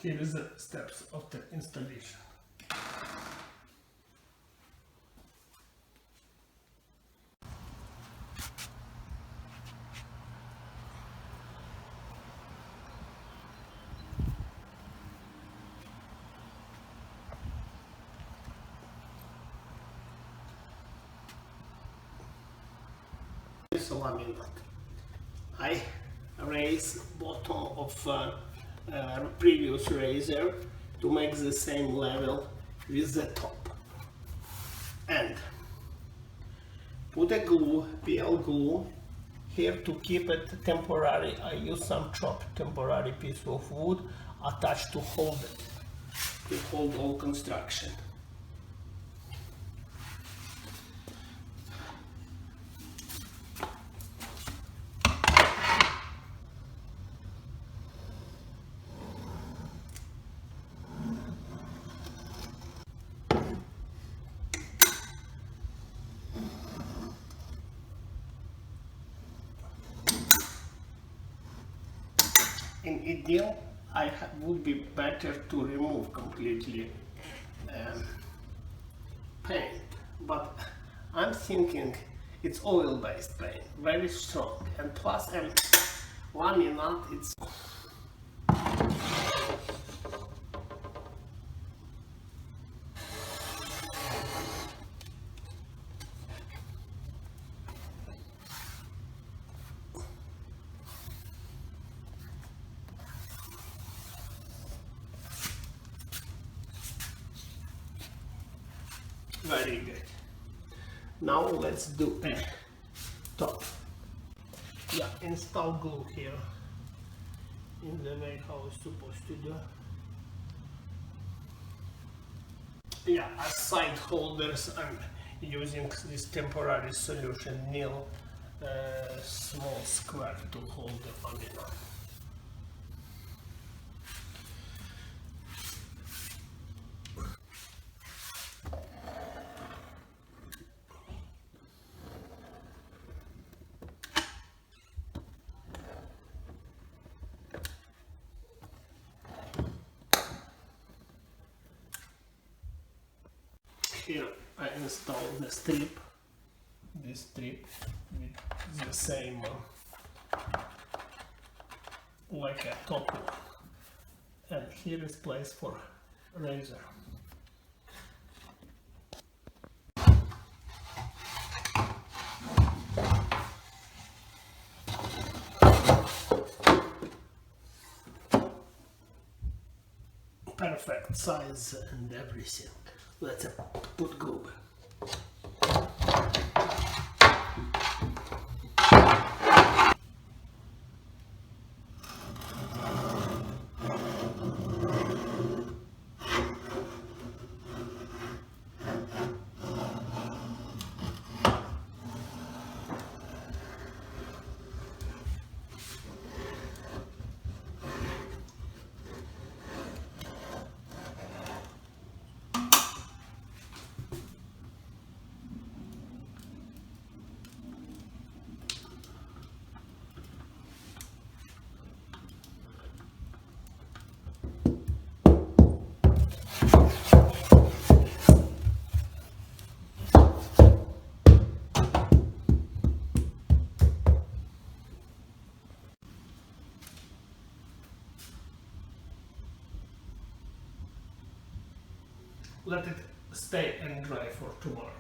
Here is the steps of the installation. This laminate. I raise bottom of previous razor to make the same level with the top, and put a glue, PL glue here to keep it temporary. I use some chopped temporary piece of wood attached to hold it, to hold all construction. In ideal, would be better to remove completely paint, but I'm thinking it's oil-based paint, very strong, and plus laminate, it's very good. Now let's do a top. Yeah, install glue here in the way how it's supposed to do. Yeah, as side holders, I'm using this temporary solution nil small square to hold the laminate. Here I install the strip, this strip with the same like a top one, and here is place for razor. Perfect size and everything. Let's put glue. Let it stay and dry for tomorrow.